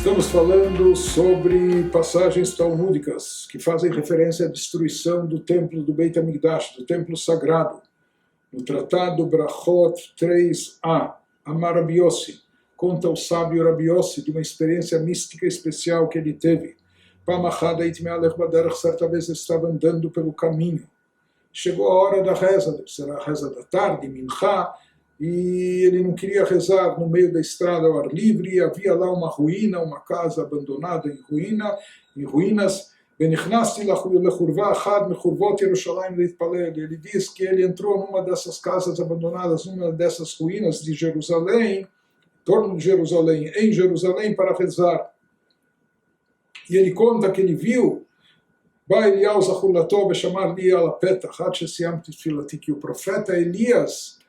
Estamos falando sobre passagens talmúdicas que fazem referência à destruição do templo do Beit HaMikdash, do templo sagrado. No Tratado Brachot 3a, Amar Rabi Yossi, conta o sábio Rabi Yossi de uma experiência mística especial que ele teve. Certa vez ele estava andando pelo caminho. Chegou a hora da reza, será a reza da tarde, Minchá, e ele não queria rezar no meio da estrada ao ar livre, e havia lá uma ruína, uma casa abandonada em ruínas. Ele diz que ele entrou numa dessas casas abandonadas, numa dessas ruínas de Jerusalém, em torno de Jerusalém, em Jerusalém, para rezar. E ele conta que ele viu que o profeta Elias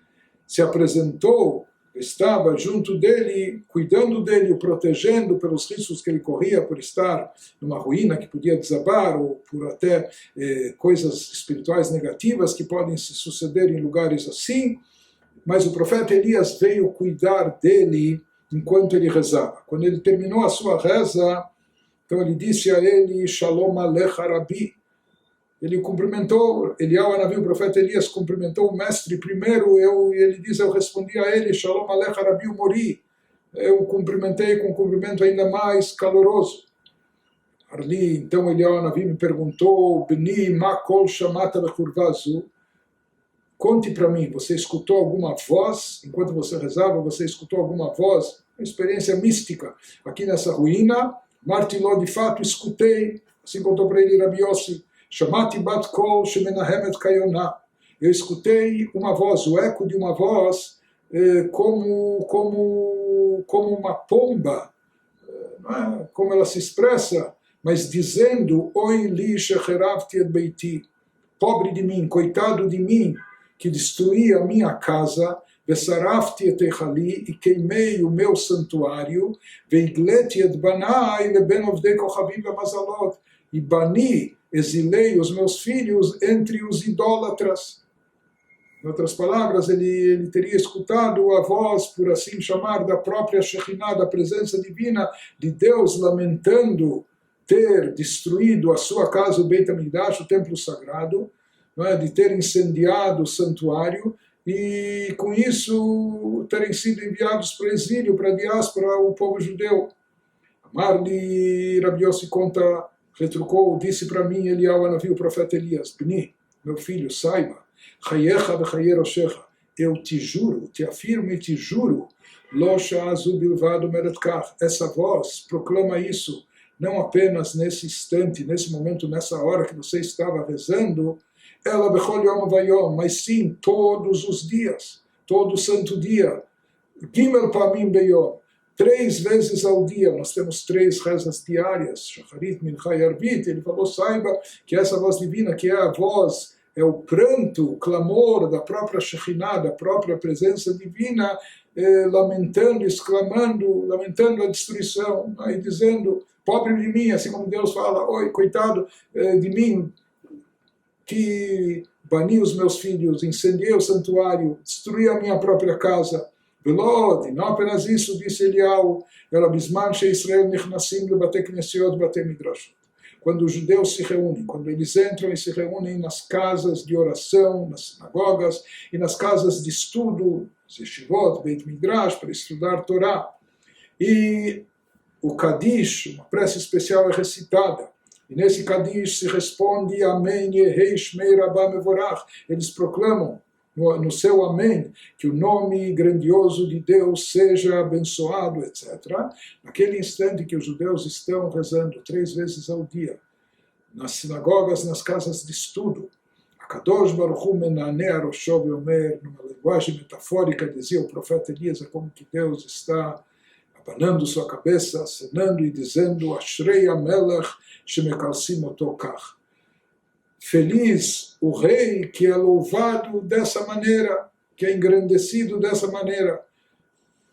se apresentou, estava junto dele, cuidando dele, o protegendo pelos riscos que ele corria por estar numa ruína que podia desabar, ou por até coisas espirituais negativas que podem se suceder em lugares assim. Mas o profeta Elias veio cuidar dele enquanto ele rezava. Quando ele terminou a sua reza, então ele disse a ele, Shalom Alecha Rabi. Ele cumprimentou, Eliyahu Hanavi, o profeta Elias, cumprimentou o mestre primeiro, ele diz, eu respondi a ele, Shalom Alecha Rabi Mori. Eu cumprimentei com um cumprimento ainda mais caloroso. Ali, então Eliyahu Hanavi me perguntou, Bni ma kol shamata bechurvazu. Conte para mim, você escutou alguma voz, enquanto você rezava, você escutou alguma voz? Uma experiência mística. Aqui nessa ruína, Martiló, de fato, escutei, assim contou para ele Rabi Yossi, Shamati bat kol shemenahemet kayonah. Eu escutei uma voz, o eco de uma voz, como uma pomba, não é? Como ela se expressa, mas dizendo, Oi li shecheravti et beiti, pobre de mim, coitado de mim, que destruí a minha casa, Vesarafti et echali, e queimei o meu santuário, Veigleti et banai leben ovdei kochavim vemazalot, e bani, exilei os meus filhos entre os idólatras. Em outras palavras, ele teria escutado a voz, por assim chamar, da própria Shekhinah, da presença divina de Deus, lamentando ter destruído a sua casa, o Beit HaMikdash, o templo sagrado, não é? De ter incendiado o santuário, e com isso terem sido enviados para o exílio, para a diáspora, o povo judeu. Amar-lhe, Rabi Yossi conta, retrucou, disse para mim, Eliyahu Hanavi, o profeta Elias, Bni, meu filho, saiba, Chayecha v'chaye roshecha, eu te juro, te afirmo e te juro, Lo sha'azu bilvad omeret kach, essa voz proclama isso, não apenas nesse instante, nesse momento, nessa hora que você estava rezando, ela bechol yom vayom, mas sim todos os dias, todo santo dia, Gimel pamim beyom, 3 vezes ao dia, nós temos 3 rezas diárias, Shacharit, Mincha e Arvit. Ele falou, saiba que essa voz divina, que é a voz, é o pranto, o clamor da própria Shekhinah, da própria presença divina, lamentando, exclamando, lamentando a destruição, e dizendo, pobre de mim, assim como Deus fala, oi, coitado de mim, que bani os meus filhos, incendiei o santuário, destruí a minha própria casa. Velod, não apenas isso, disse Eliyahu, quando os judeus se reúnem, quando eles entram e se reúnem nas casas de oração, nas sinagogas e nas casas de estudo, Yeshivot, Beit Midrash, para estudar Torá, e o Kadish, uma prece especial é recitada, e nesse Kadish se responde Amém Yehei Shmei Rabba Mevorach, eles proclamam no seu amém, que o nome grandioso de Deus seja abençoado, etc. Naquele instante que os judeus estão rezando 3 vezes ao dia, nas sinagogas, nas casas de estudo, Akadosh Baruch Hu menaneh arosho veomer, numa linguagem metafórica, dizia o profeta Elias, é como que Deus está abanando sua cabeça, acenando e dizendo, Ashrei HaMelech shemekalsim oto kach. Feliz o rei que é louvado dessa maneira, que é engrandecido dessa maneira.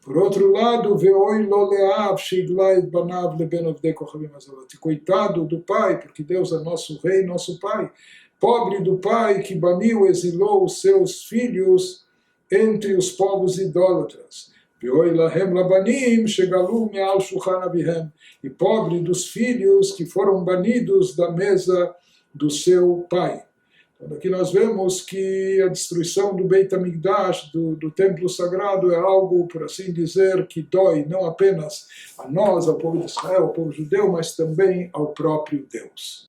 Por outro lado, ve'oi lo le'av sheigla et banav leben ovdei kochavim hazalot. Coitado do pai, porque Deus é nosso rei, nosso pai. Pobre do pai que baniu, exilou os seus filhos entre os povos idólatras. Ve'oi lahem labanim shegalu me'al shulchan avihem. E pobre dos filhos que foram banidos da mesa do seu pai. Então, aqui nós vemos que a destruição do Beit HaMikdash, do templo sagrado, é algo, por assim dizer, que dói não apenas a nós, ao povo de Israel, ao povo judeu, mas também ao próprio Deus.